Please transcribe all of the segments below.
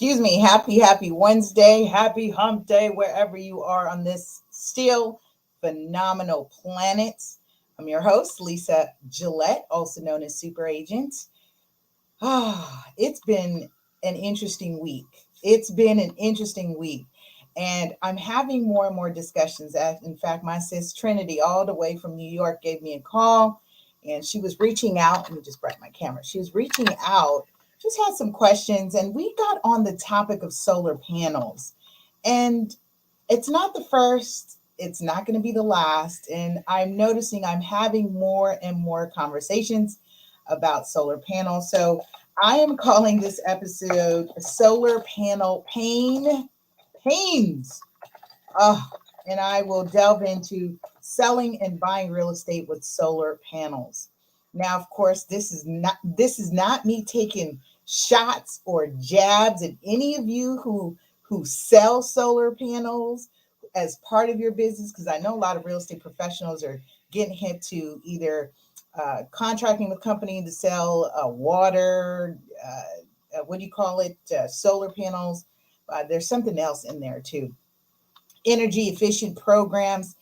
Happy Wednesday, happy hump day, wherever you are on this still phenomenal planet. I'm your host, Lisa Gillett, also known as Super Agent. It's been an interesting week. And I'm having more and more discussions. In fact, my sis Trinity, all the way from New York, gave me a call and she was reaching out. Let me just break my camera. She was reaching out, just had some questions, and we got on the topic of solar panels. And it's not the first, it's not going to be the last. And I'm noticing I'm having more and more conversations about solar panels. So I am calling this episode Solar Panel Pains. Oh, and I will delve into selling and buying real estate with solar panels. Now, of course, this is not me taking shots or jabs at any of you who sell solar panels as part of your business, because I know a lot of real estate professionals are getting hit to either contracting with company to sell water, what do you call it, solar panels. There's something else in there too, energy efficient programs,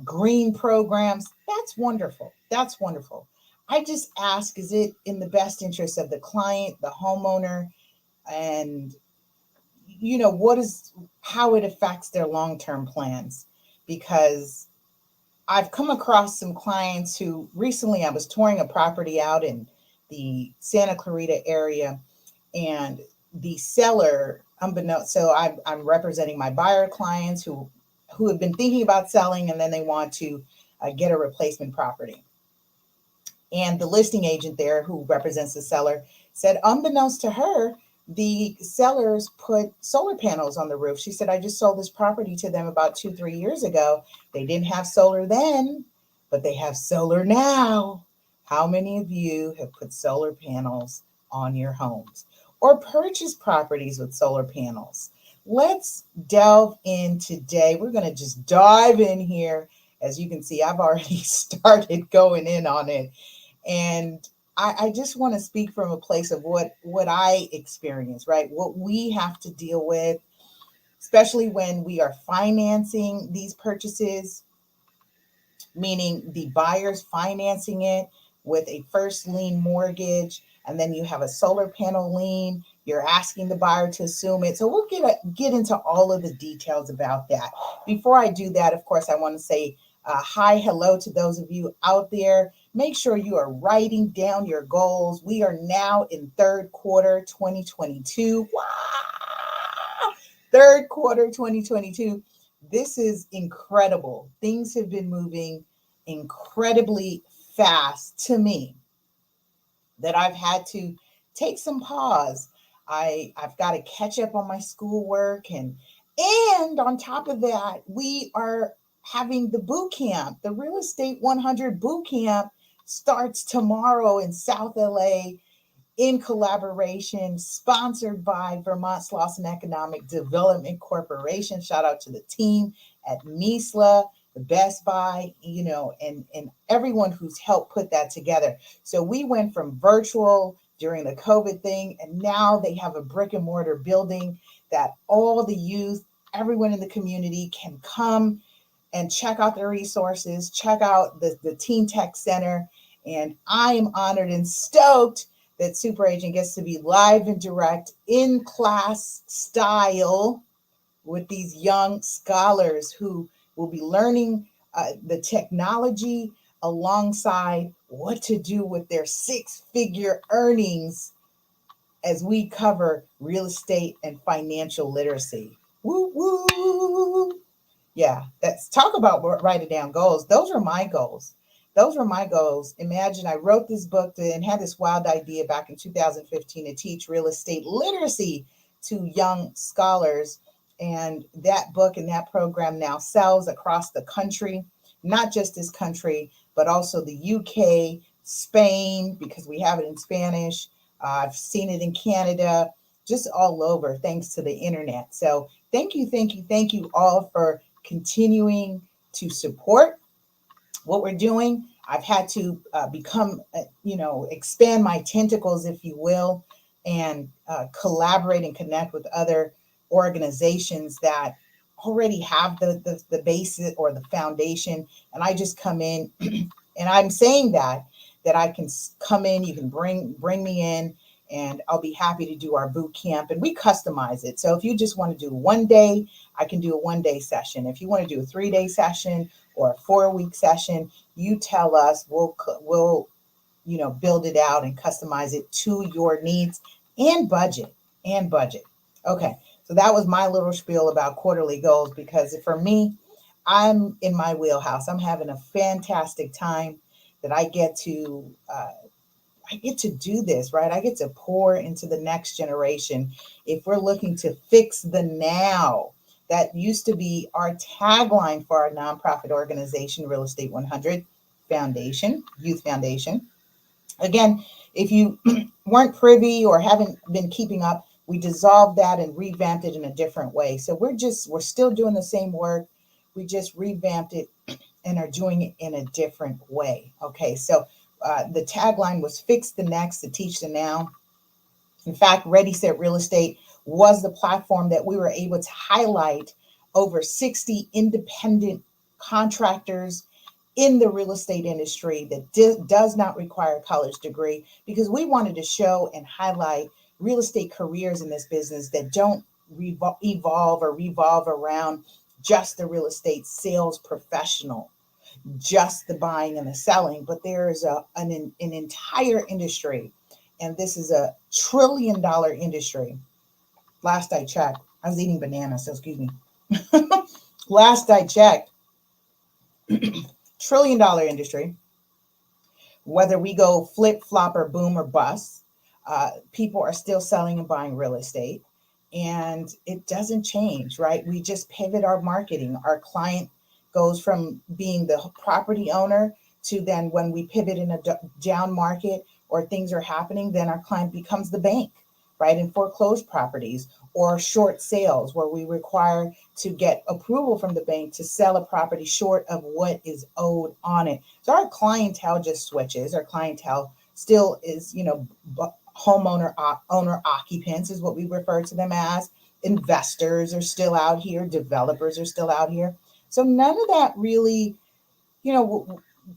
green programs. That's wonderful. That's wonderful. I just ask, is it in the best interest of the client, the homeowner, and what is how it affects their long-term plans? Because I've come across some clients who recently, I was touring a property out in the Santa Clarita area, and the seller, unbeknownst, so I'm representing my buyer clients who have been thinking about selling, and then they want to get a replacement property. And the listing agent there, who represents the seller, said, unbeknownst to her, the sellers put solar panels on the roof. She said, I just sold this property to them about 2-3 years ago. They didn't have solar then, but they have solar now. How many of you have put solar panels on your homes or purchased properties with solar panels? Let's delve in today. We're going to just dive in here. As you can see, I've already started going in on it. And I just want to speak from a place of what I experience, right? What we have to deal with, especially when we are financing these purchases, meaning the buyer's financing it with a first lien mortgage, and then you have a solar panel lien. You're asking the buyer to assume it. So we'll get into all of the details about that. Before I do that, of course, I want to say hi, hello to those of you out there. Make sure you are writing down your goals. We are now in third quarter 2022. Wow! Third quarter 2022. This is incredible. Things have been moving incredibly fast to me that I've had to take some pause. I've got to catch up on my schoolwork, and on top of that, we are having the boot camp. The Real Estate 100 boot camp starts tomorrow in South LA, in collaboration, sponsored by Vermont Slauson Economic Development Corporation. Shout out to the team at MESLA, the Best Buy, and everyone who's helped put that together. So we went from virtual during the COVID thing, and now they have a brick and mortar building that all the youth, everyone in the community can come and check out the resources, check out the Teen Tech Center. And I am honored and stoked that Super Agent gets to be live and direct in class style with these young scholars who will be learning the technology alongside what to do with their six-figure earnings as we cover real estate and financial literacy. Woo woo. Yeah, that's talk about writing down goals. Those are my goals. Imagine I wrote this book and had this wild idea back in 2015 to teach real estate literacy to young scholars. And that book and that program now sells across the country, not just this country, but also the UK, Spain, because we have it in Spanish. I've seen it in Canada, just all over, thanks to the internet. So thank you all for continuing to support what we're doing. I've had to expand my tentacles, if you will, and collaborate and connect with other organizations that already have the basis or the foundation. And I just come in and I'm saying that I can come in, you can bring me in, and I'll be happy to do our boot camp, and we customize it. So if you just want to do one day, I can do a 1 day session. If you want to do a 3 day session or a 4 week session, you tell us, we'll build it out and customize it to your needs and budget. Okay, so that was my little spiel about quarterly goals, because for me, I'm in my wheelhouse. I'm having a fantastic time that I get to do this, right? I get to pour into the next generation. If we're looking to fix the now, that used to be our tagline for our nonprofit organization, Real Estate 100 Foundation, Youth Foundation. Again, if you weren't privy or haven't been keeping up, we dissolved that and revamped it in a different way. So we're still doing the same work. We just revamped it and are doing it in a different way. Okay, so the tagline was fix the next to teach the now. In fact, Ready Set Real Estate was the platform that we were able to highlight over 60 independent contractors in the real estate industry that does not require a college degree, because we wanted to show and highlight real estate careers in this business that don't evolve or revolve around just the real estate sales professional, just the buying and the selling, but there is an entire industry, and this is a $1 trillion industry. Last I checked, I was eating bananas, so excuse me. Last I checked, $1 trillion industry. Whether we go flip, flop, or boom or bust, people are still selling and buying real estate, and it doesn't change, right? We just pivot our marketing. Our client goes from being the property owner to then, when we pivot in a down market or things are happening, then our client becomes the bank, right? In foreclosed properties or short sales, where we require to get approval from the bank to sell a property short of what is owed on it. So our clientele just switches. Our clientele still is, homeowner, owner occupants is what we refer to them as. Investors are still out here. Developers are still out here. So none of that really,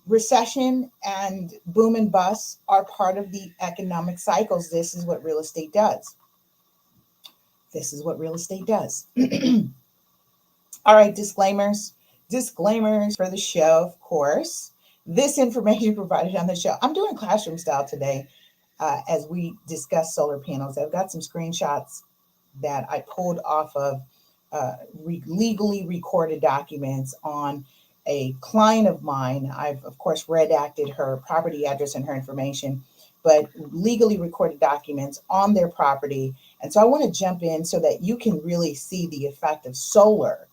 recession and boom and bust are part of the economic cycles. This is what real estate does. This is what real estate does. All right, disclaimers. Disclaimers for the show, of course. This information provided on the show. I'm doing classroom style today as we discuss solar panels. I've got some screenshots that I pulled off of legally recorded documents on a client of mine. I've, of course, redacted her property address and her information, but legally recorded documents on their property. And so I want to jump in so that you can really see the effect of solar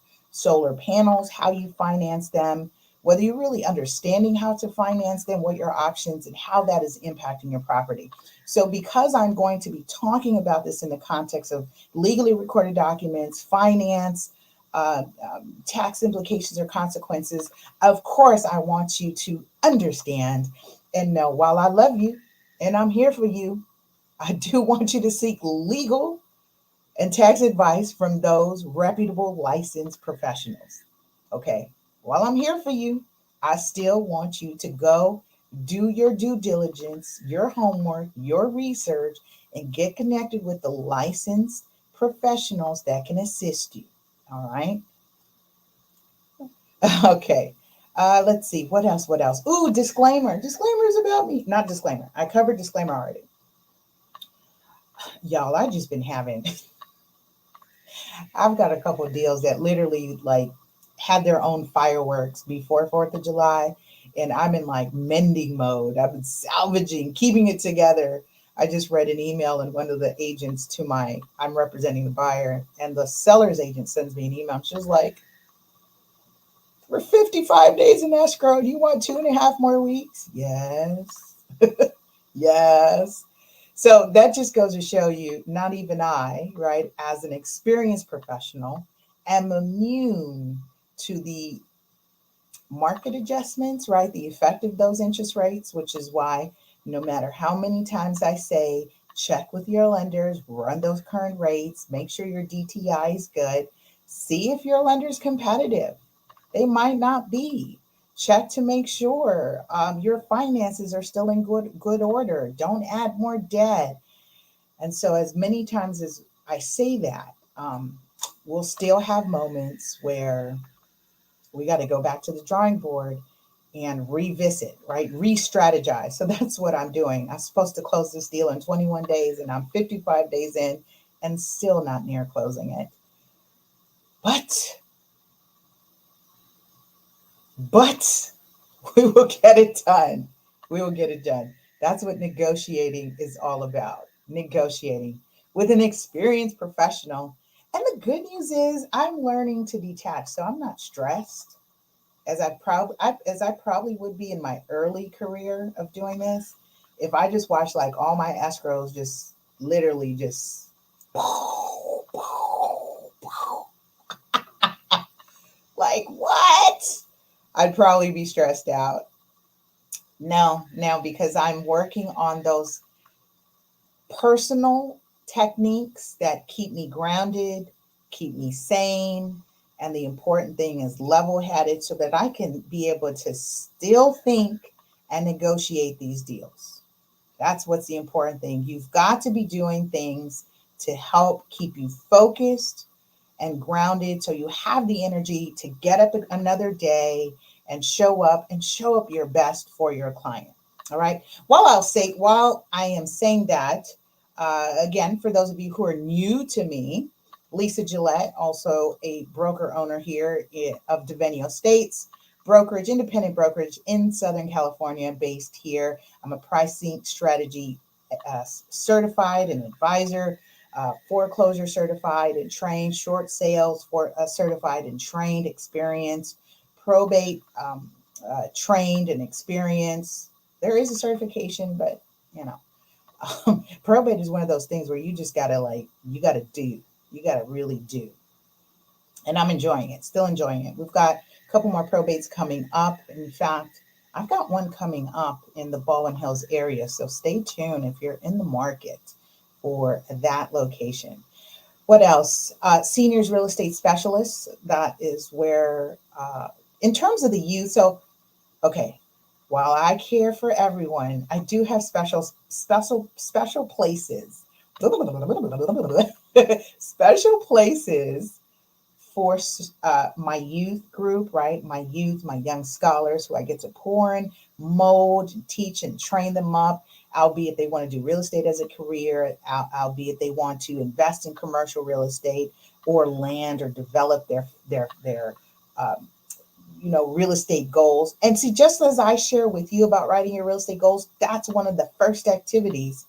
panels, how you finance them, whether you're really understanding how to finance them, what your options, and how that is impacting your property. So because I'm going to be talking about this in the context of legally recorded documents, finance, tax implications or consequences, of course, I want you to understand and know, while I love you and I'm here for you, I do want you to seek legal and tax advice from those reputable licensed professionals. Okay. While I'm here for you, I still want you to go do your due diligence, your homework, your research, and get connected with the licensed professionals that can assist you. All right. Okay. Let's see. What else? What else? Ooh, disclaimer. Disclaimers about me. Not disclaimer. I covered disclaimer already. Y'all, I just been having I've got a couple of deals that literally like had their own fireworks before 4th of July. And I'm in like mending mode. I've been salvaging, keeping it together. I just read an email, and one of the agents I'm representing the buyer, and the seller's agent sends me an email. She was like, we're 55 days in escrow. Do you want 2.5 more weeks? Yes. Yes. So that just goes to show you, not even I, right, as an experienced professional, am immune to the market adjustments, right, the effect of those interest rates, which is why no matter how many times I say, check with your lenders, run those current rates, make sure your DTI is good. See if your lender's competitive. They might not be. Check to make sure your finances are still in good order. Don't add more debt. And so, as many times as I say that, we'll still have moments where we got to go back to the drawing board and revisit, right? Re-strategize. So that's what I'm doing. I'm supposed to close this deal in 21 days, and I'm 55 days in and still not near closing it. But we will get it done. We will get it done. That's what negotiating is all about. Negotiating with an experienced professional. And the good news is I'm learning to detach. So I'm not stressed as I probably would be in my early career of doing this. If I just watch like all my escrows just literally just like what? I'd probably be stressed out. No, now because I'm working on those personal techniques that keep me grounded, keep me sane. And the important thing is level headed so that I can be able to still think and negotiate these deals. That's what's the important thing. You've got to be doing things to help keep you focused and grounded so you have the energy to get up another day and show up your best for your client. All right. While I am saying that, again, for those of you who are new to me, Lisa Gillett, also a broker owner here of Devenio Estates, brokerage, independent brokerage in Southern California, based here. I'm a pricing strategy certified and advisor, foreclosure certified and trained, short sales for certified and trained, experienced, probate trained and experienced. There is a certification, but you know, probate is one of those things where you just gotta you gotta really do. And I'm enjoying it, still enjoying it. We've got a couple more probates coming up. In fact, I've got one coming up in the Baldwin Hills area. So stay tuned if you're in the market for that location. What else? Seniors real estate specialists. That is where, in terms of the youth. So, okay, while I care for everyone, I do have special places. Special places for my youth group, right? My youth, my young scholars who I get to pour in, mold, and teach, and train them up, albeit they want to do real estate as a career, albeit they want to invest in commercial real estate or land or develop their real estate goals. And see, just as I share with you about writing your real estate goals, that's one of the first activities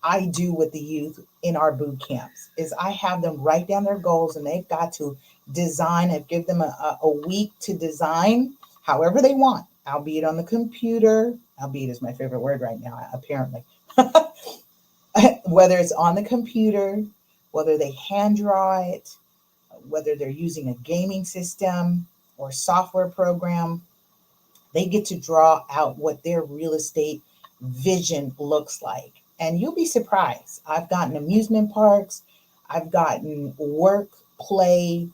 I do with the youth in our boot camps is I have them write down their goals and they've got to design and give them a week to design however they want, albeit on the computer, albeit is my favorite word right now, apparently. Whether it's on the computer, whether they hand draw it, whether they're using a gaming system or software program, they get to draw out what their real estate vision looks like. And you'll be surprised. I've gotten amusement parks, I've gotten work, play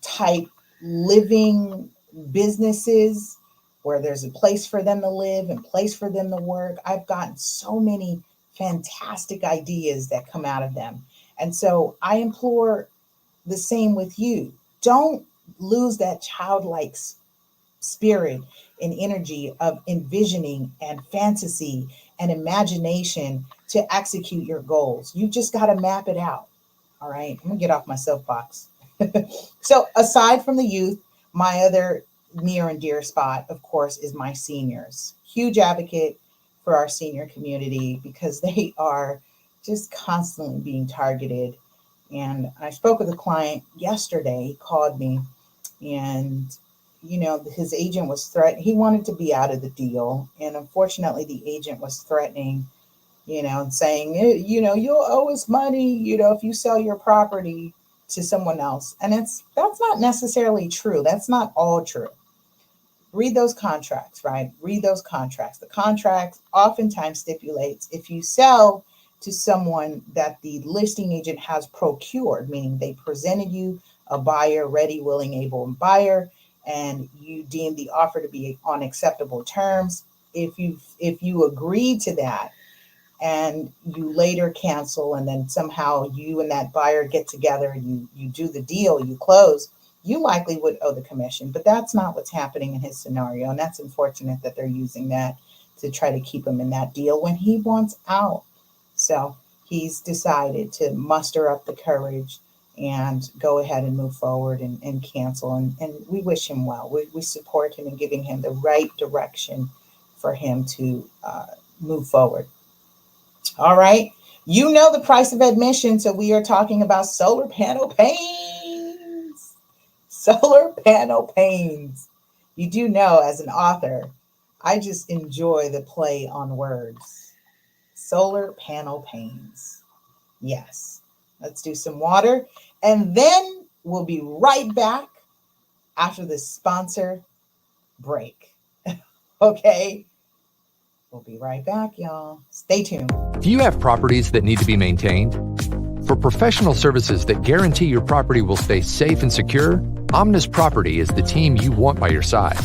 type living businesses where there's a place for them to live and place for them to work. I've gotten so many fantastic ideas that come out of them. And so I implore the same with you. Don't lose that childlike spirit and energy of envisioning and fantasy and imagination to execute your goals. You just got to map it out. All right. I'm going to get off my soapbox. So, aside from the youth, my other near and dear spot, of course, is my seniors. Huge advocate for our senior community because they are just constantly being targeted. And I spoke with a client yesterday. He called me and his agent was threatening. He wanted to be out of the deal. And unfortunately, the agent was threatening, and saying, you'll owe us money, if you sell your property to someone else. And that's not necessarily true. That's not all true. Read those contracts, right? Read those contracts. The contract oftentimes stipulates if you sell to someone that the listing agent has procured, meaning they presented you a buyer, ready, willing, able, and buyer, and you deem the offer to be on acceptable terms. If you agree to that and you later cancel, and then somehow you and that buyer get together and you do the deal, you close, you likely would owe the commission. But that's not what's happening in his scenario, and that's unfortunate that they're using that to try to keep him in that deal when he wants out. So he's decided to muster up the courage and go ahead and move forward and cancel. And we wish him well. We support him in giving him the right direction for him to move forward. All right. You know the price of admission. So we are talking about solar panel pains. Solar panel pains. You do know, as an author, I just enjoy the play on words. Solar panel pains. Yes. Let's do some water. And then we'll be right back after the sponsor break. Okay. We'll be right back, y'all. Stay tuned. Do you have properties that need to be maintained? For professional services that guarantee your property will stay safe and secure, Omnis Property is the team you want by your side.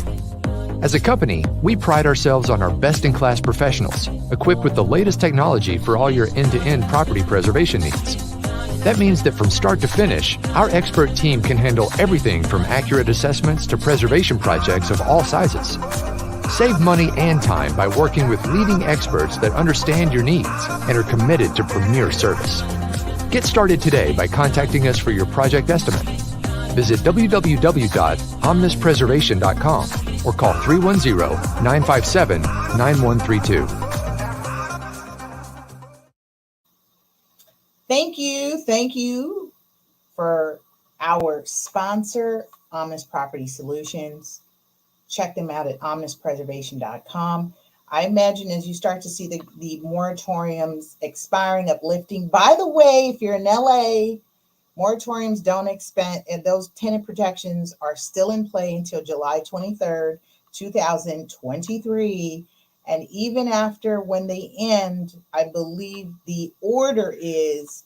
As a company, we pride ourselves on our best-in-class professionals, equipped with the latest technology for all your end-to-end property preservation needs. That means that from start to finish, our expert team can handle everything from accurate assessments to preservation projects of all sizes. Save money and time by working with leading experts that understand your needs and are committed to premier service. Get started today by contacting us for your project estimate. Visit www.omnispreservation.com or call 310-957-9132. Thank you for our sponsor, Omnis Property Solutions. Check them out at omnispreservation.com. I imagine as you start to see the moratoriums expiring, uplifting. By the way, if you're in LA, moratoriums don't expand, and those tenant protections are still in play until July 23rd, 2023. And even after, when they end, I believe the order is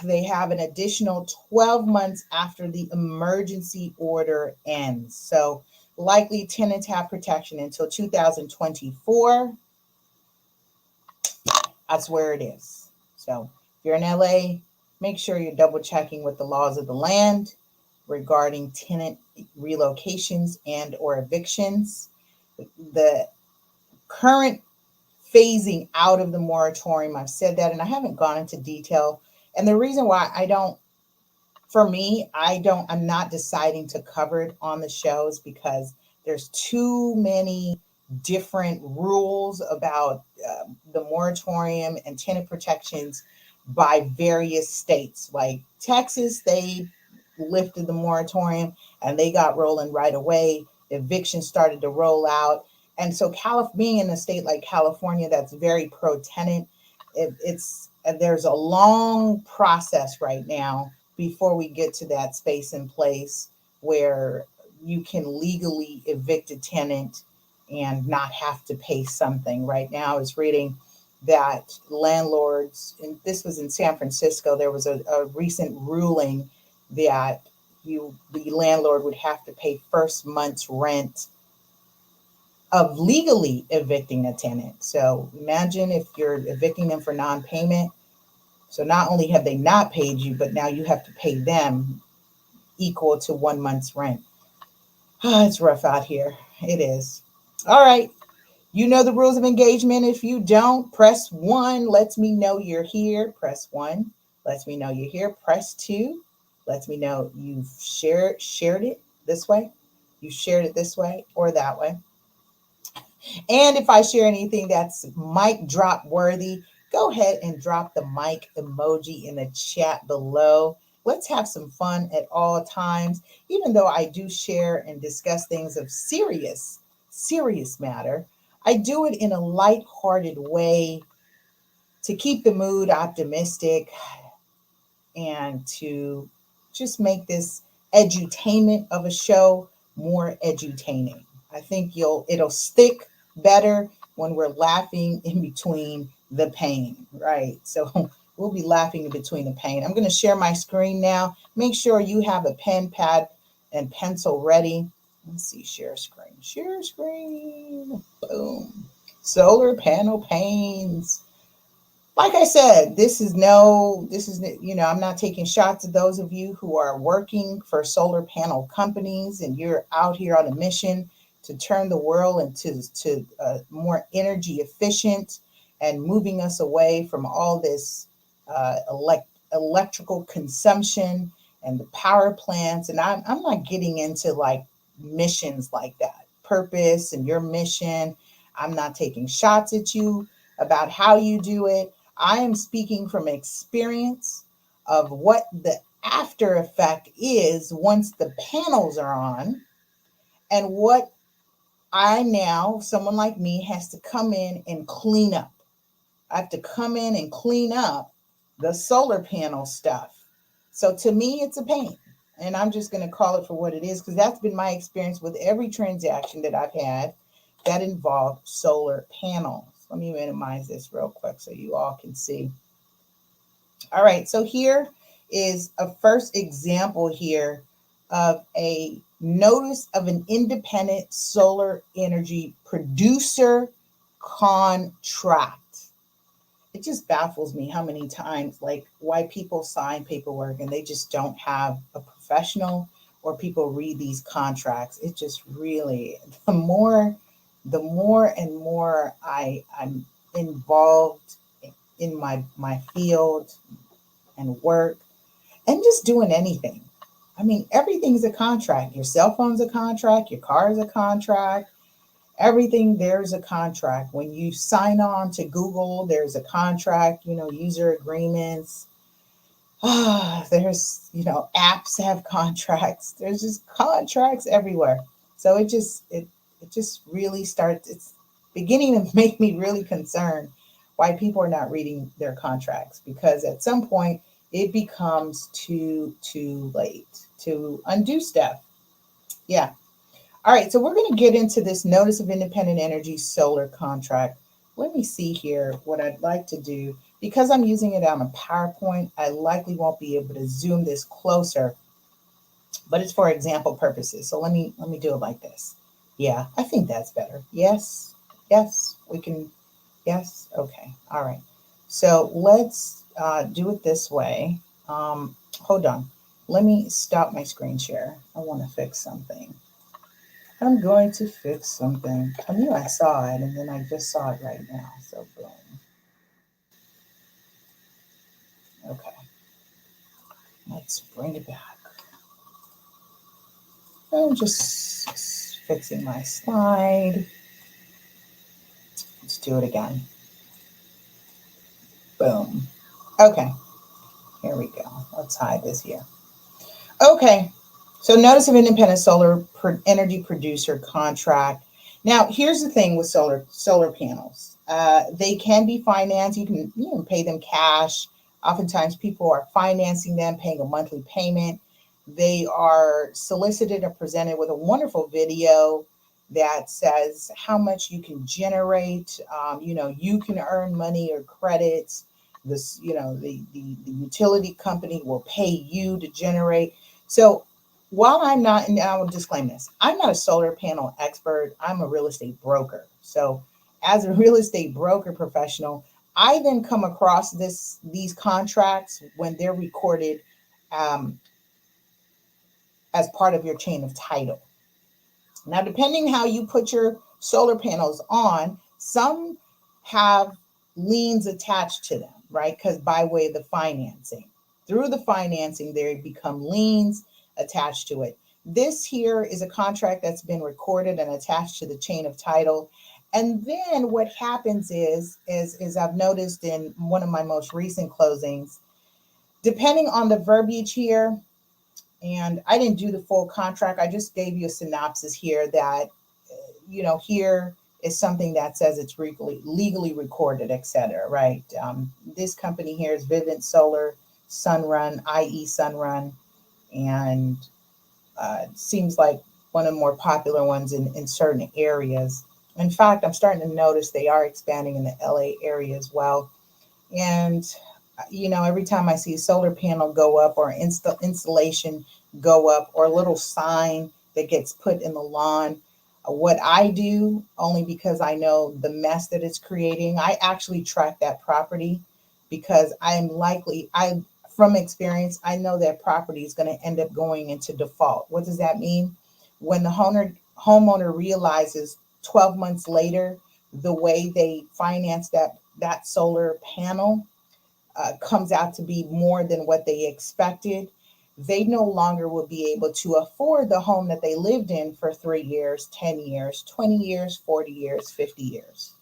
they have an additional 12 months after the emergency order ends. So likely tenants have protection until 2024. That's where it is. So if you're in LA, make sure you're double checking with the laws of the land regarding tenant relocations and or evictions. The current phasing out of the moratorium, I've said that, and I haven't gone into detail. And the reason why I'm not deciding to cover it on the shows because there's too many different rules about the moratorium and tenant protections by various states. Like Texas, they lifted the moratorium and they got rolling right away. Eviction started to roll out. And so being in a state like California that's very pro-tenant, there's a long process right now before we get to that space and place where you can legally evict a tenant and not have to pay something. Right now, I was reading that landlords, and this was in San Francisco, there was a recent ruling that the landlord would have to pay first month's rent of legally evicting a tenant. So imagine if you're evicting them for non-payment. So not only have they not paid you, but now you have to pay them equal to 1 month's rent. It's rough out here. It is. All right. You know the rules of engagement. If you don't, press 1. Lets me know you're here. Press 1. Lets me know you're here. Press 2. Lets me know you've shared it this way. You shared it this way or that way. And if I share anything that's mic drop worthy, go ahead and drop the mic emoji in the chat below. Let's have some fun at all times. Even though I do share and discuss things of serious matter, I do it in a lighthearted way to keep the mood optimistic and to just make this edutainment of a show more edutaining. I think it'll stick better when we're laughing in between the pain, right? So we'll be laughing in between the pain. I'm going to share my screen now. Make sure you have a pen, pad, and pencil ready. Let's see, share screen. Share screen. Boom. Solar panel pains. Like I said, I'm not taking shots at those of you who are working for solar panel companies and you're out here on a mission to turn the world into more energy efficient and moving us away from all this electrical consumption and the power plants. And I'm not getting into like missions like that, purpose and your mission. I'm not taking shots at you about how you do it. I am speaking from experience of what the after effect is once the panels are on, and what someone like me, has to come in and clean up. I have to come in and clean up the solar panel stuff. So to me, it's a pain. And I'm just going to call it for what it is, because that's been my experience with every transaction that I've had that involved solar panels. Let me minimize this real quick so you all can see. All right, so here is a first example here of a notice of an independent solar energy producer contract. It just baffles me how many times, like, why people sign paperwork and they just don't have a professional, or people read these contracts. It just really, the more and more I'm involved in my field and work and just doing anything. I mean, everything's a contract. Your cell phone's a contract, your car is a contract, everything, there's a contract. When you sign on to Google, there's a contract, user agreements. There's, apps have contracts. There's just contracts everywhere. So it just really starts, it's beginning to make me really concerned why people are not reading their contracts, because at some point it becomes too late to undo stuff. Yeah. All right, so we're going to get into this notice of independent energy solar contract. Let me see here what I'd like to do. Because I'm using it on a PowerPoint, I likely won't be able to zoom this closer, but it's for example purposes. So let me do it like this. Yeah, I think that's better. Yes, we can. Yes, okay, all right. So let's do it this way. Hold on. Let me stop my screen share. I want to fix something. I'm going to fix something. I knew I saw it, and then I just saw it right now. So boom. Okay. Let's bring it back. I'm just fixing my slide. Let's do it again. Boom. Okay. Here we go. Let's hide this here. Okay. So notice of independent solar energy producer contract. Now, here's the thing with solar panels. They can be financed. You can pay them cash. Oftentimes people are financing them, paying a monthly payment. They are solicited or presented with a wonderful video that says how much you can generate. You can earn money or credits. The utility company will pay you to generate. So while I'm not, and I will disclaim this, I'm not a solar panel expert. I'm a real estate broker. So as a real estate broker professional, I then come across these contracts when they're recorded as part of your chain of title. Now, depending how you put your solar panels on, some have liens attached to them, right? Because by way of the financing. Through the financing, they become liens attached to it. This here is a contract that's been recorded and attached to the chain of title. And then what happens is I've noticed in one of my most recent closings, depending on the verbiage here, and I didn't do the full contract, I just gave you a synopsis here that, here is something that says it's legally recorded, etc. Right? This company here is Vivint Solar Sunrun, i.e. Sunrun, and it seems like one of the more popular ones in certain areas. In fact, I'm starting to notice they are expanding in the LA area as well. And, every time I see a solar panel go up or installation go up or a little sign that gets put in the lawn, what I do, only because I know the mess that it's creating, I actually track that property because from experience, I know that property is going to end up going into default. What does that mean? When the homeowner realizes 12 months later, the way they finance that solar panel comes out to be more than what they expected, they no longer will be able to afford the home that they lived in for 3 years, 10 years, 20 years, 40 years, 50 years.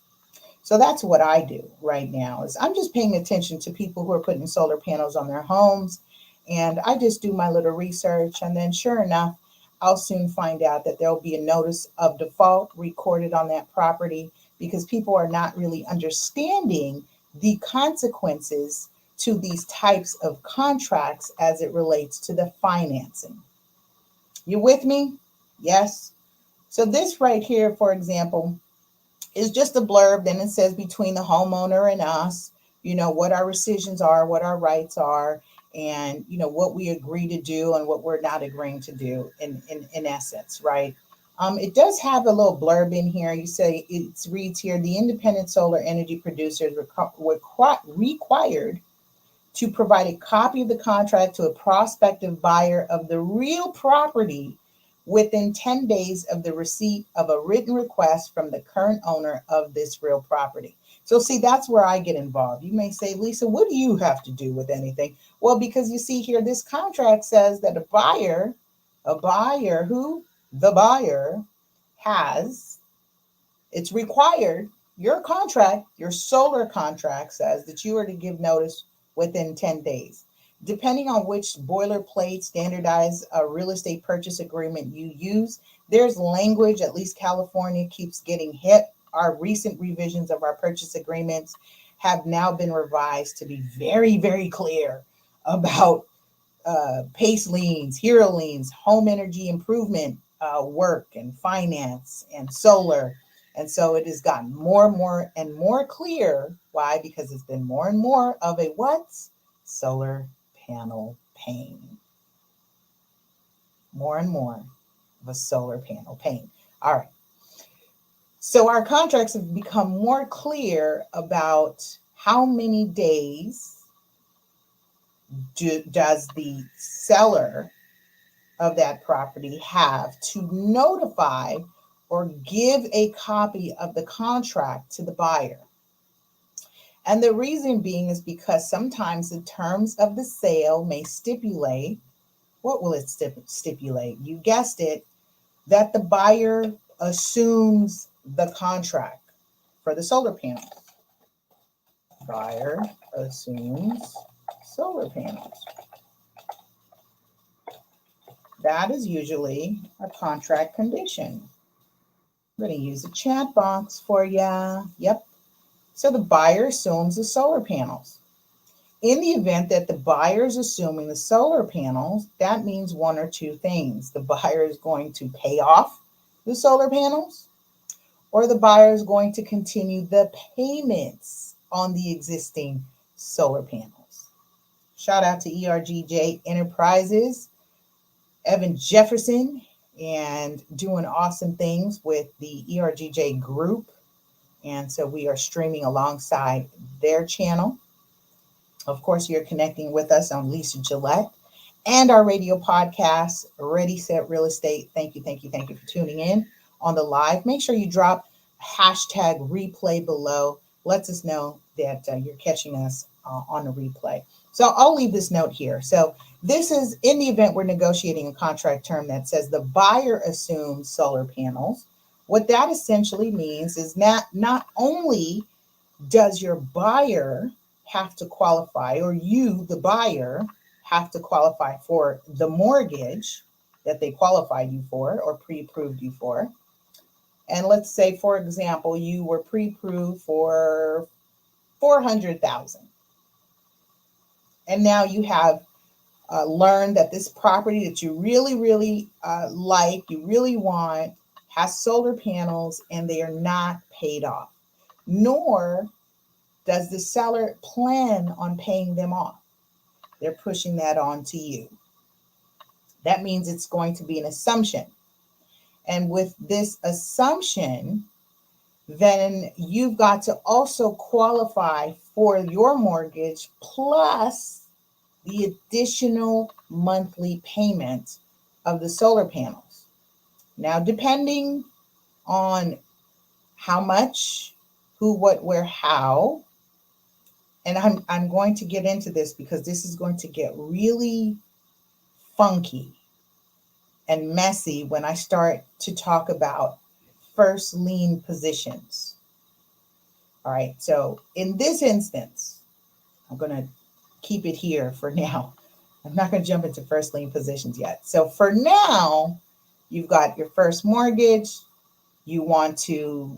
So that's what I do right now is I'm just paying attention to people who are putting solar panels on their homes. And I just do my little research. And then sure enough, I'll soon find out that there'll be a notice of default recorded on that property because people are not really understanding the consequences to these types of contracts as it relates to the financing. You with me? Yes. So this right here, for example, is just a blurb. Then it says between the homeowner and us, what our rescissions are, what our rights are, and, what we agree to do and what we're not agreeing to do in essence, right? It does have a little blurb in here. You say it reads here, the independent solar energy producers required to provide a copy of the contract to a prospective buyer of the real property within 10 days of the receipt of a written request from the current owner of this real property. So see, that's where I get involved. You may say, Lisa, what do you have to do with anything? Well, because you see here, this contract says that the buyer has, it's required, your solar contract says that you are to give notice within 10 days. Depending on which boilerplate standardized real estate purchase agreement you use, there's language, at least California keeps getting hit. Our recent revisions of our purchase agreements have now been revised to be very, very clear about PACE liens, HERO liens, home energy improvement work and finance and solar. And so it has gotten more and more and more clear. Why? Because it's been more and more of a what? Solar panel pain. More and more of a solar panel pain. All right. So our contracts have become more clear about how many days does the seller of that property have to notify or give a copy of the contract to the buyer. And the reason being is because sometimes the terms of the sale may stipulate, what will it stipulate? You guessed it, that the buyer assumes the contract for the solar panels. Buyer assumes solar panels. That is usually a contract condition. I'm going to use a chat box for you. Yep. So the buyer assumes the solar panels. In the event that the buyer is assuming the solar panels, that means one or two things. The buyer is going to pay off the solar panels, or the buyer is going to continue the payments on the existing solar panels. Shout out to ERGJ Enterprises, Evan Jefferson, and doing awesome things with the ERGJ group. And so we are streaming alongside their channel. Of course, you're connecting with us on Lisa Gillett and our radio podcast, Ready, Set, Real Estate. Thank you for tuning in on the live. Make sure you drop hashtag replay below. Lets us know that you're catching us on the replay. So I'll leave this note here. So this is in the event we're negotiating a contract term that says the buyer assumes solar panels. What that essentially means is not only does your buyer have to qualify, or you, the buyer, have to qualify for the mortgage that they qualified you for or pre-approved you for. And let's say, for example, you were pre-approved for $400,000. And now you have learned that this property that you really, really like, you really want, has solar panels and they are not paid off, nor does the seller plan on paying them off. They're pushing that on to you. That means it's going to be an assumption. And with this assumption, then you've got to also qualify for your mortgage plus the additional monthly payment of the solar panels. Now, depending on how much, who, what, where, how, and I'm going to get into this because this is going to get really funky and messy when I start to talk about first lien positions. All right, so in this instance, I'm going to keep it here for now. I'm not going to jump into first lien positions yet. So for now, you've got your first mortgage. You want to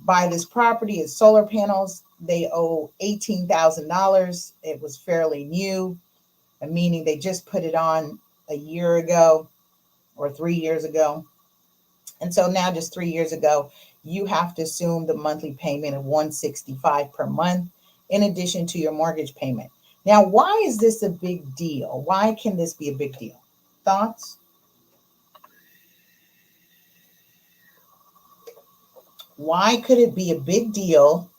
buy this property. It's solar panels. They owe $18,000. It was fairly new, meaning they just put it on a year ago or 3 years ago. And so now just 3 years ago, you have to assume the monthly payment of $165 per month in addition to your mortgage payment. Now, why is this a big deal? Why can this be a big deal? Thoughts? Why could it be a big deal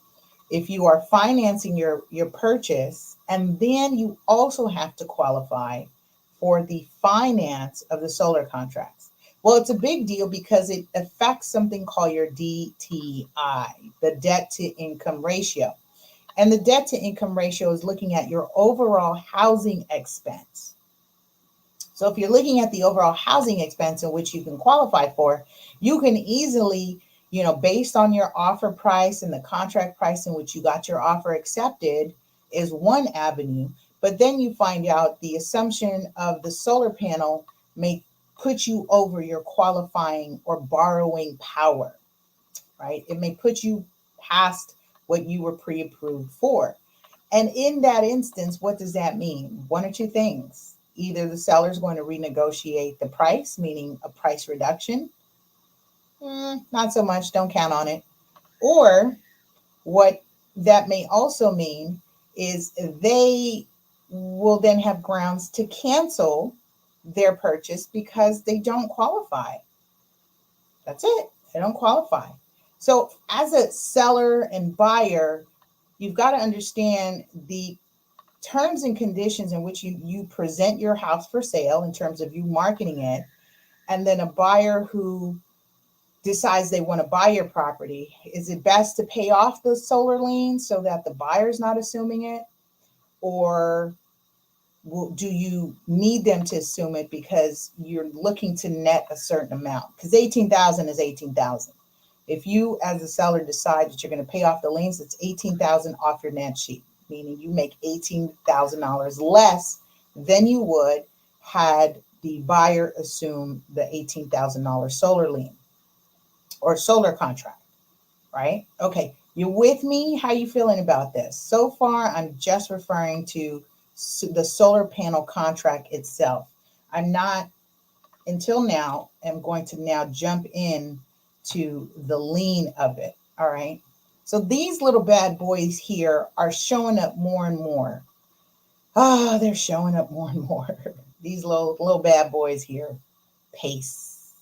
if you are financing your purchase and then you also have to qualify for the finance of the solar contracts? Well, it's a big deal because it affects something called your DTI, the debt to income ratio. And the debt to income ratio is looking at your overall housing expense. So if you're looking at the overall housing expense in which you can qualify for, you can easily, based on your offer price and the contract price in which you got your offer accepted is one avenue. But then you find out the assumption of the solar panel may put you over your qualifying or borrowing power, right? It may put you past what you were pre-approved for. And in that instance, what does that mean? One or two things. Either the seller is going to renegotiate the price, meaning a price reduction. Not so much, don't count on it. Or what that may also mean is they will then have grounds to cancel their purchase because they don't qualify. That's it. They don't qualify. So as a seller and buyer, you've got to understand the terms and conditions in which you present your house for sale in terms of you marketing it, and then a buyer who decides they want to buy your property. Is it best to pay off the solar lien so that the buyer's not assuming it? Or do you need them to assume it because you're looking to net a certain amount? Because $18,000 is $18,000. If you, as a seller, decide that you're going to pay off the liens, it's $18,000 off your net sheet, meaning you make $18,000 less than you would had the buyer assume the $18,000 solar lien or solar contract, right? Okay, you with me? How you feeling about this? So far, I'm just referring to the solar panel contract itself. I'm not, until now, I'm going to now jump in to the lien of it, all right? So these little bad boys here are showing up more and more. They're showing up more and more. These little bad boys here. PACE.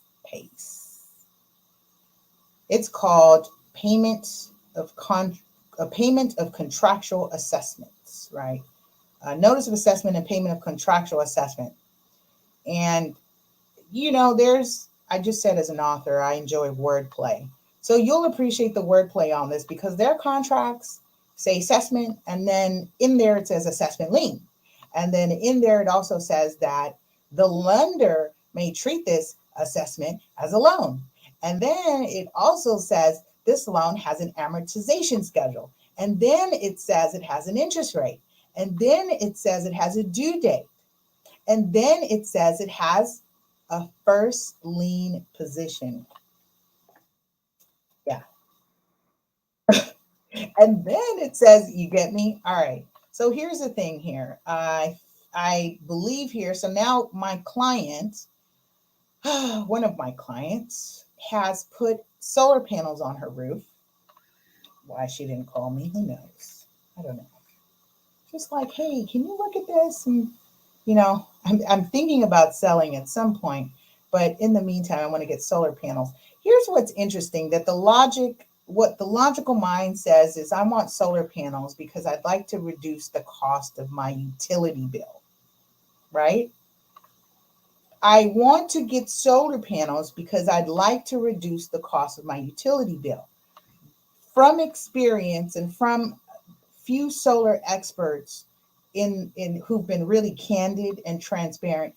It's called payment of contractual assessments, right? Notice of assessment and payment of contractual assessment. And, I just said as an author, I enjoy wordplay. So you'll appreciate the wordplay on this because their contracts say assessment, and then in there it says assessment lien. And then in there it also says that the lender may treat this assessment as a loan. And then it also says this loan has an amortization schedule. And then it says it has an interest rate. And then it says it has a due date. And then it says it has a first lien position. Yeah. And then it says, you get me? All right. So here's the thing here. I believe here. So now my client, one of my clients, has put solar panels on her roof. Why she didn't call me, who knows? I don't know. Just like, hey, can you look at this? And, I'm thinking about selling at some point, but in the meantime, I want to get solar panels. Here's what's interesting, that what the logical mind says is, I want solar panels because I'd like to reduce the cost of my utility bill, right? I want to get solar panels because I'd like to reduce the cost of my utility bill. From experience and from few solar experts in who've been really candid and transparent,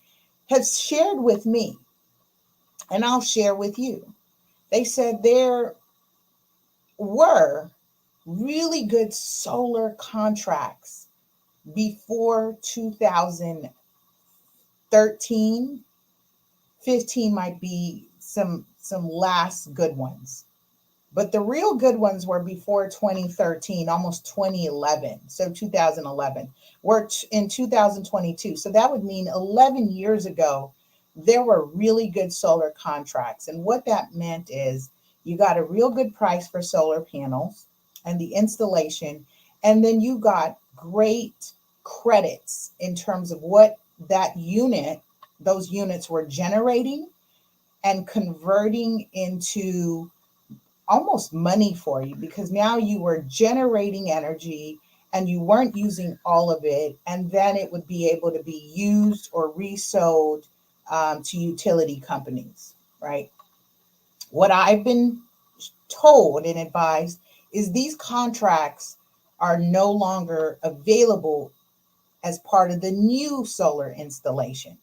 have shared with me, and I'll share with you. They said there were really good solar contracts before 2013. 15 might be some last good ones. But the real good ones were before 2013, almost 2011. So 2011. We're in 2022. So that would mean 11 years ago, there were really good solar contracts. And what that meant is you got a real good price for solar panels and the installation. And then you got great credits in terms of what those units were generating and converting into almost money for you, because now you were generating energy and you weren't using all of it, and then it would be able to be used or resold to utility companies, right? What I've been told and advised is these contracts are no longer available as part of the new solar installation,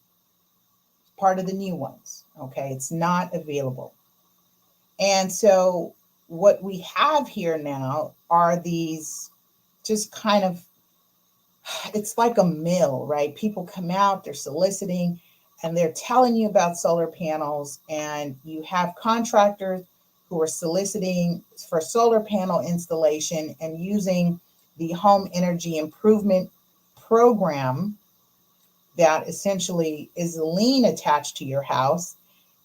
part of the new ones, okay? It's not available. And so what we have here now are these just kind of, it's like a mill, right? People come out, they're soliciting, and they're telling you about solar panels, and you have contractors who are soliciting for solar panel installation and using the home energy improvement program that essentially is a lien attached to your house.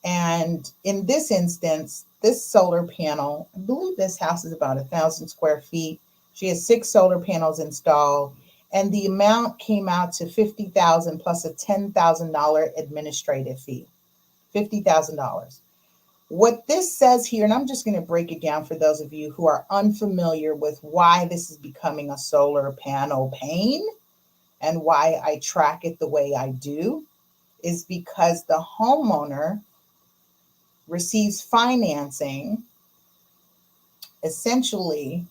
And in this instance, this solar panel, I believe this house is about 1,000 square feet. She has 6 solar panels installed, and the amount came out to $50,000 plus a $10,000 administrative fee. $50,000. What this says here, and I'm just going to break it down for those of you who are unfamiliar with why this is becoming a solar panel pain and why I track it the way I do, is because the homeowner receives financing. Essentially,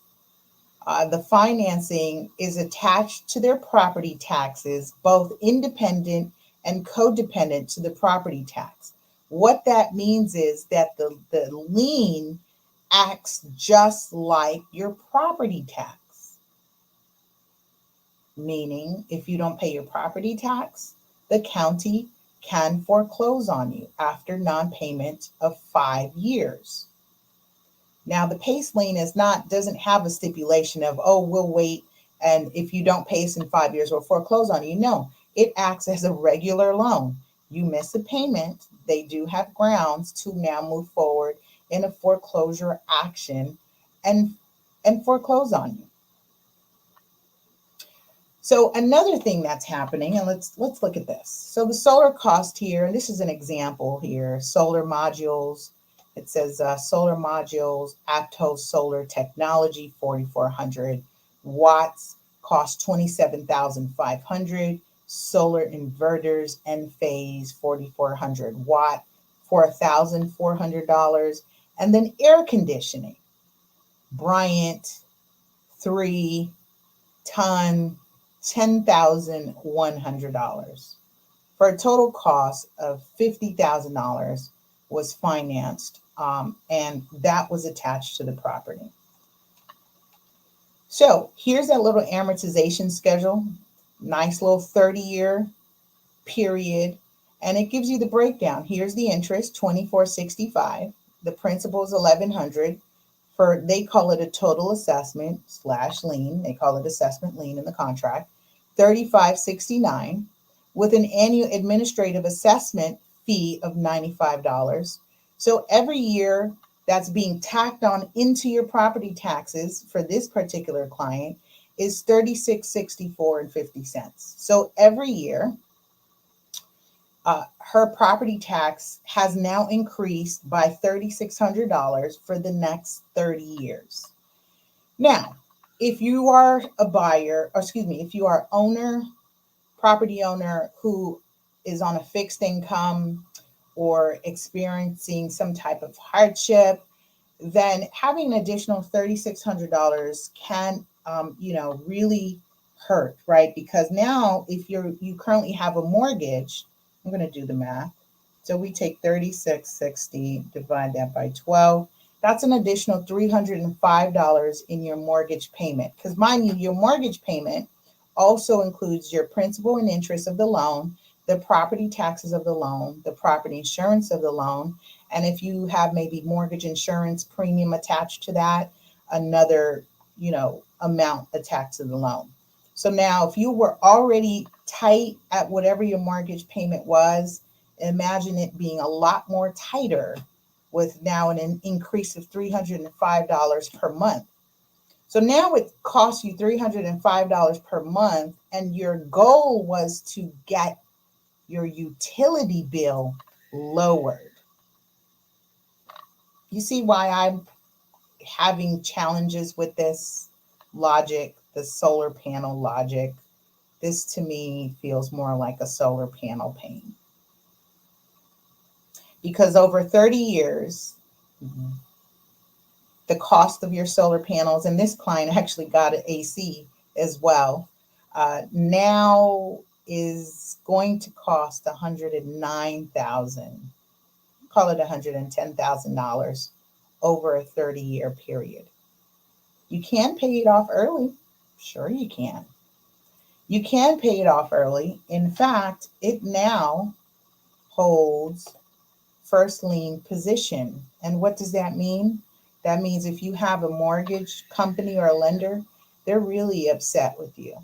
the financing is attached to their property taxes, both independent and codependent to the property tax. What that means is that the lien acts just like your property tax. Meaning, if you don't pay your property tax, the county can foreclose on you after non-payment of 5 years. Now, the PACE lien doesn't have a stipulation of, oh, we'll wait, and if you don't pay us in 5 years, we'll foreclose on you. No, it acts as a regular loan. You miss a payment, they do have grounds to now move forward in a foreclosure action and foreclose on you. So another thing that's happening, and let's look at this. So the solar cost here, and this is an example here, solar modules. It says solar modules, Aptos solar technology, 4,400 watts, cost 27,500. Solar inverters, Enphase, 4,400 watt, for $1,400. And then air conditioning, Bryant, 3 ton, $10,100, for a total cost of $50,000 was financed, and that was attached to the property. So here's that little amortization schedule, nice little 30-year period, and it gives you the breakdown. Here's the interest, $2,465. The principal is $1,100. They call it a total assessment / lien. They call it assessment lien in the contract. $3,569 with an annual administrative assessment fee of $95. So every year that's being tacked on into your property taxes for this particular client is $36.64.50. So every year, her property tax has now increased by $3,600 for the next 30 years. Now, if you are a buyer, or excuse me, if you are property owner who is on a fixed income or experiencing some type of hardship, then having an additional $3,600 can, really hurt, right? Because now, if you currently have a mortgage, I'm going to do the math. So we take 3660, divide that by 12. That's an additional $305 in your mortgage payment. Because mind you, your mortgage payment also includes your principal and interest of the loan, the property taxes of the loan, the property insurance of the loan, and if you have maybe mortgage insurance premium attached to that, another, amount attached to the loan. So now if you were already tight at whatever your mortgage payment was, imagine it being a lot more tighter with now an increase of $305 per month. So now it costs you $305 per month, and your goal was to get your utility bill lowered. You see why I'm having challenges with this logic, the solar panel logic. This to me feels more like a solar panel pain. Because over 30 years, the cost of your solar panels, and this client actually got an AC as well, now is going to cost $109,000, call it $110,000 over a 30-year period. You can pay it off early. Sure you can. You can pay it off early. In fact, it now holds first lien position. And what does that mean? That means if you have a mortgage company or a lender, they're really upset with you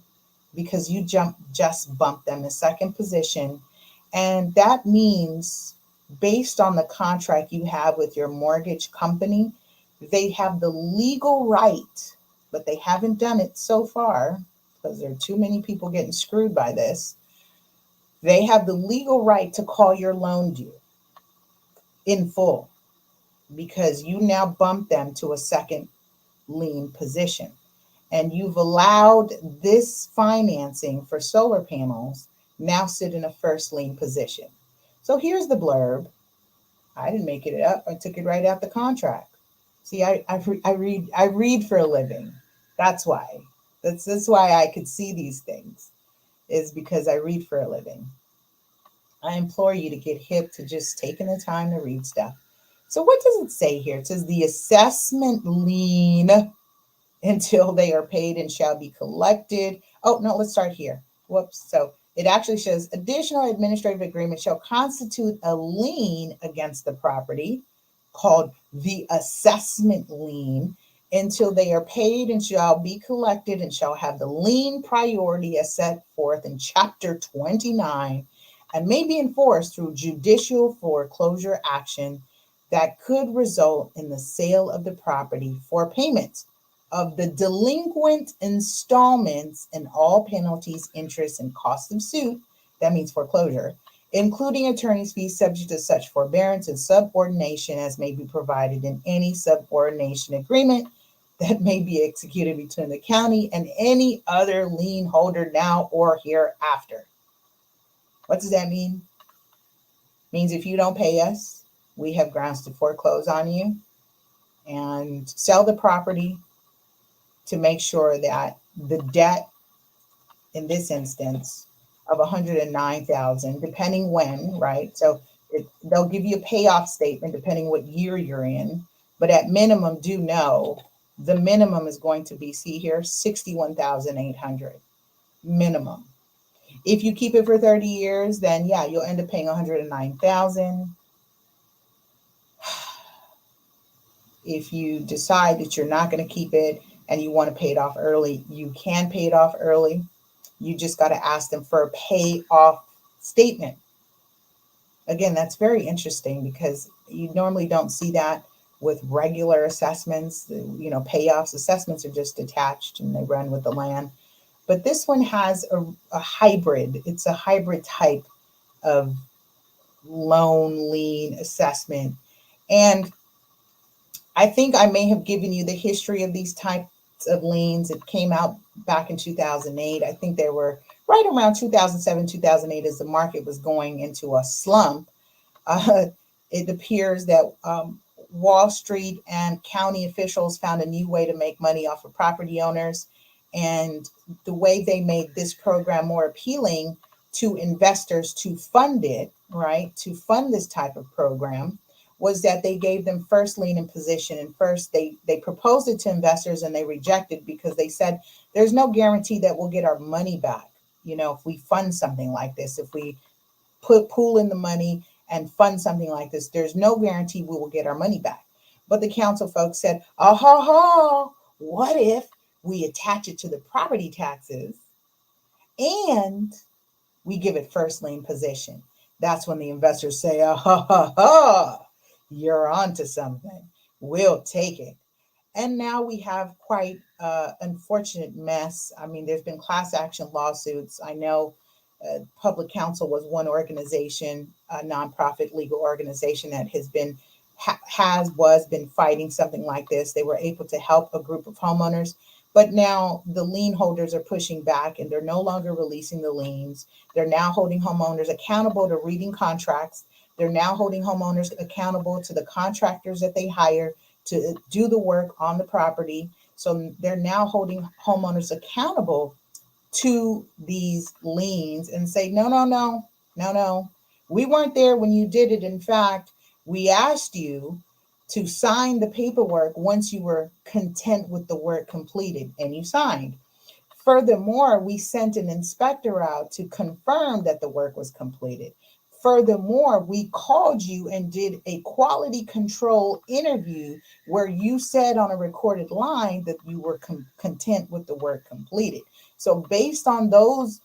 because you just bumped them to second position. And that means based on the contract you have with your mortgage company, they have the legal right, but they haven't done it so far because there are too many people getting screwed by this. They have the legal right to call your loan due in full because you now bump them to a second lien position. And you've allowed this financing for solar panels now sit in a first lien position. So here's the blurb. I didn't make it up. I took it right out the contract. See, I read for a living. That's why. That's why I could see these things, is because I read for a living. I implore you to get hip to just taking the time to read stuff. So what does it say here? It says the assessment lien until they are paid and shall be collected. Oh, no, let's start here. Whoops. So it actually says additional administrative agreement shall constitute a lien against the property called the assessment lien until they are paid and shall be collected and shall have the lien priority as set forth in Chapter 29 and may be enforced through judicial foreclosure action that could result in the sale of the property for payment of the delinquent installments and all penalties, interest, and costs of suit, that means foreclosure, including attorney's fees subject to such forbearance and subordination as may be provided in any subordination agreement that may be executed between the county and any other lien holder now or hereafter. What does that mean? It means if you don't pay us, we have grounds to foreclose on you and sell the property to make sure that the debt, in this instance, of $109,000, depending when, right? So they'll give you a payoff statement depending what year you're in, but at minimum, do know the minimum is going to be, see here, $61,800 minimum. If you keep it for 30 years, then yeah, you'll end up paying $109,000. If you decide that you're not going to keep it and you want to pay it off early, you can pay it off early. You just got to ask them for a payoff statement. Again, that's very interesting because you normally don't see that with regular assessments. Payoffs, assessments are just attached and they run with the land. But this one has a hybrid. It's a hybrid type of loan lien assessment. And I think I may have given you the history of these types of liens. It came out back in 2008. I think they were right around 2007, 2008 as the market was going into a slump. Uh, it appears that Wall Street and county officials found a new way to make money off of property owners. And the way they made this program more appealing to investors to fund it, right, to fund this type of program, was that they gave them first lien in position. And first, they proposed it to investors and they rejected because they said there's no guarantee that we'll get our money back. If we fund something like this, if we pool in the money and fund something like this, there's no guarantee we will get our money back. But the council folks said, what if we attach it to the property taxes and we give it first lien position? That's when the investors say, you're onto something. We'll take it. And now we have quite unfortunate mess. I mean, there's been class action lawsuits. I know Public Counsel was one organization, a nonprofit legal organization that was been fighting something like this. They were able to help a group of homeowners, but now the lien holders are pushing back and they're no longer releasing the liens. They're now holding homeowners accountable to reading contracts. They're now holding homeowners accountable to the contractors that they hire to do the work on the property. So they're now holding homeowners accountable to these liens and say, no, we weren't there when you did it. In fact, we asked you to sign the paperwork once you were content with the work completed, and you signed. Furthermore, we sent an inspector out to confirm that the work was completed. Furthermore, we called you and did a quality control interview where you said on a recorded line that you were content with the work completed. So based on those,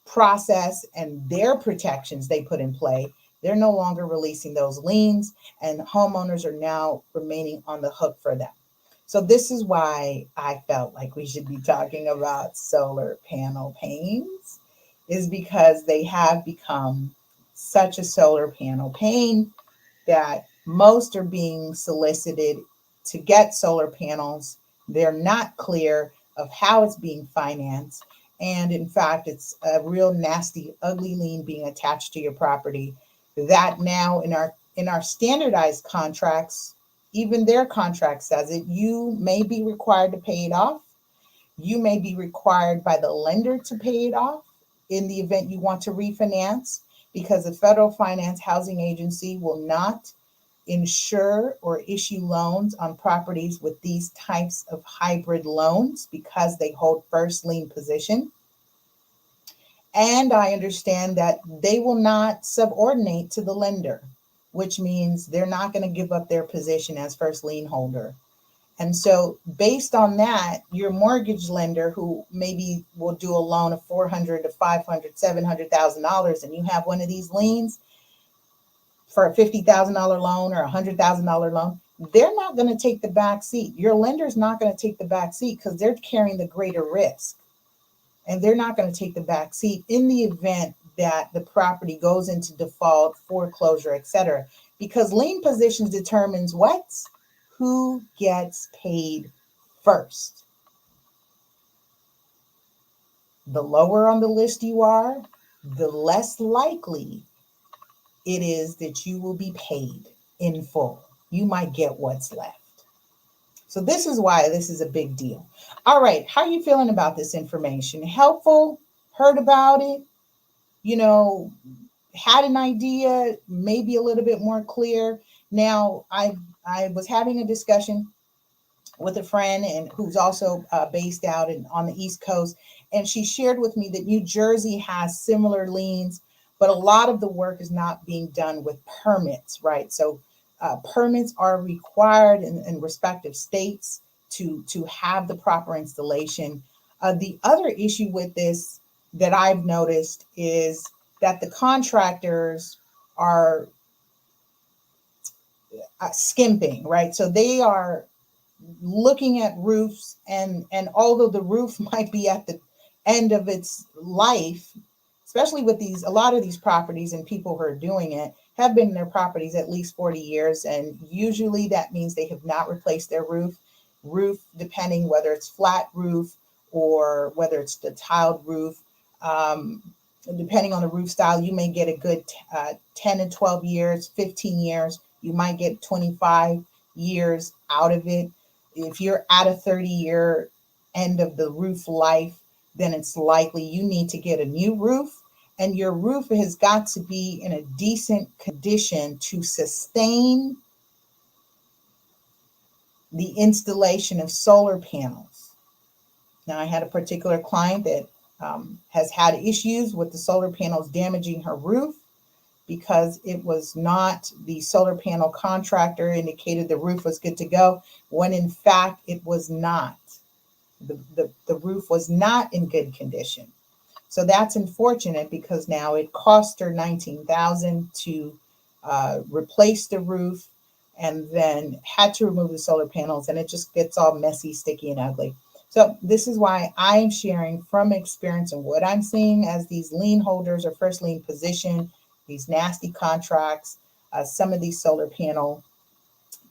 process and their protections they put in play, they're no longer releasing those liens, and homeowners are now remaining on the hook for them. So this is why I felt like we should be talking about solar panel pains, is because they have become such a solar panel pain that most are being solicited to get solar panels. They're not clear of how it's being financed. And in fact, it's a real nasty, ugly lien being attached to your property that now in our standardized contracts, even their contract says it, you may be required to pay it off. You may be required by the lender to pay it off in the event you want to refinance, because the Federal Finance Housing Agency will not insure or issue loans on properties with these types of hybrid loans because they hold first lien position. And I understand that they will not subordinate to the lender, which means they're not going to give up their position as first lien holder. And so based on that, your mortgage lender, who maybe will do a loan of $400,000 to $500,000, $700,000, and you have one of these liens for a $50,000 loan or a $100,000 loan, they're not going to take the back seat. Your lender's not going to take the back seat because they're carrying the greater risk. And they're not going to take the back seat in the event that the property goes into default, foreclosure, etc. Because lien positions determines what? Who gets paid first. The lower on the list you are, the less likely it is that you will be paid in full. You might get what's left. So this is why this is a big deal. All right, how are you feeling about this information? Helpful? Heard about it? Had an idea, maybe a little bit more clear. Now, I was having a discussion with a friend and who's also based out on the East Coast, and she shared with me that New Jersey has similar liens, but a lot of the work is not being done with permits, right? So permits are required in respective states to have the proper installation. The other issue with this that I've noticed is that the contractors are skimping, right? So they are looking at roofs, and although the roof might be at the end of its life, especially with a lot of these properties, and people who are doing it have been in their properties at least 40 years, and usually that means they have not replaced their roof, depending whether it's flat roof or whether it's the tiled roof. Depending on the roof style, you may get a good 10 and 12 years, 15 years. You might get 25 years out of it. If you're at a 30-year end of the roof life, then it's likely you need to get a new roof, and your roof has got to be in a decent condition to sustain the installation of solar panels. Now, I had a particular client that has had issues with the solar panels damaging her roof because it was not, the solar panel contractor indicated the roof was good to go, when in fact it was not. The roof was not in good condition. So that's unfortunate, because now it cost her $19,000 to replace the roof, and then had to remove the solar panels, and it just gets all messy, sticky, and ugly. So this is why I'm sharing from experience and what I'm seeing as these lien holders or first lien position, these nasty contracts. Some of these solar panel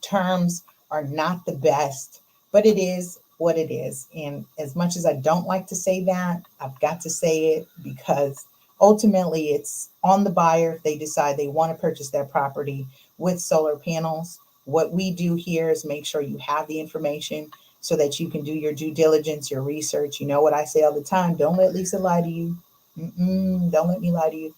terms are not the best, but it is what it is. And as much as I don't like to say that, I've got to say it, because ultimately it's on the buyer if they decide they want to purchase their property with solar panels. What we do here is make sure you have the information so that you can do your due diligence, your research. You know what I say all the time: don't let Lisa lie to you. Don't let me lie to you.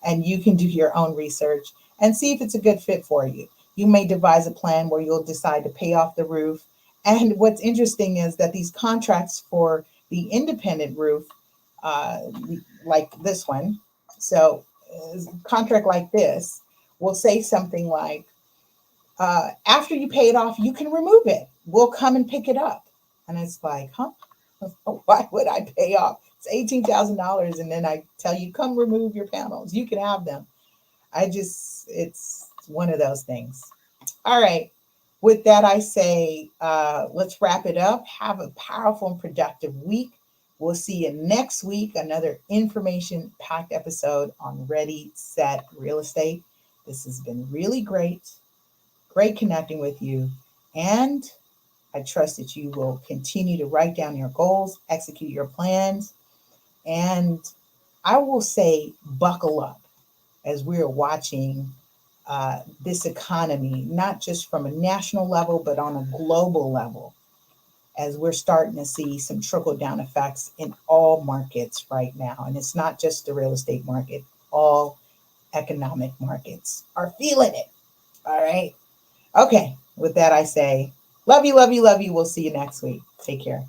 And you can do your own research and see if it's a good fit for you. You may devise a plan where you'll decide to pay off the roof. And what's interesting is that these contracts for the independent roof, like this one, so a contract like this will say something like, after you pay it off, you can remove it. We'll come and pick it up. And it's like, huh? Why would I pay off? It's $18,000, and then I tell you, come remove your panels. You can have them. It's one of those things. All right. With that, I say, let's wrap it up. Have a powerful and productive week. We'll see you next week, another information-packed episode on Ready, Set, Real Estate. This has been really great. Great connecting with you. And I trust that you will continue to write down your goals, execute your plans. And I will say, buckle up as we're watching this economy, not just from a national level, but on a global level, as we're starting to see some trickle-down effects in all markets right now. And it's not just the real estate market. All economic markets are feeling it. All right. Okay. With that, I say, love you, love you, love you. We'll see you next week. Take care.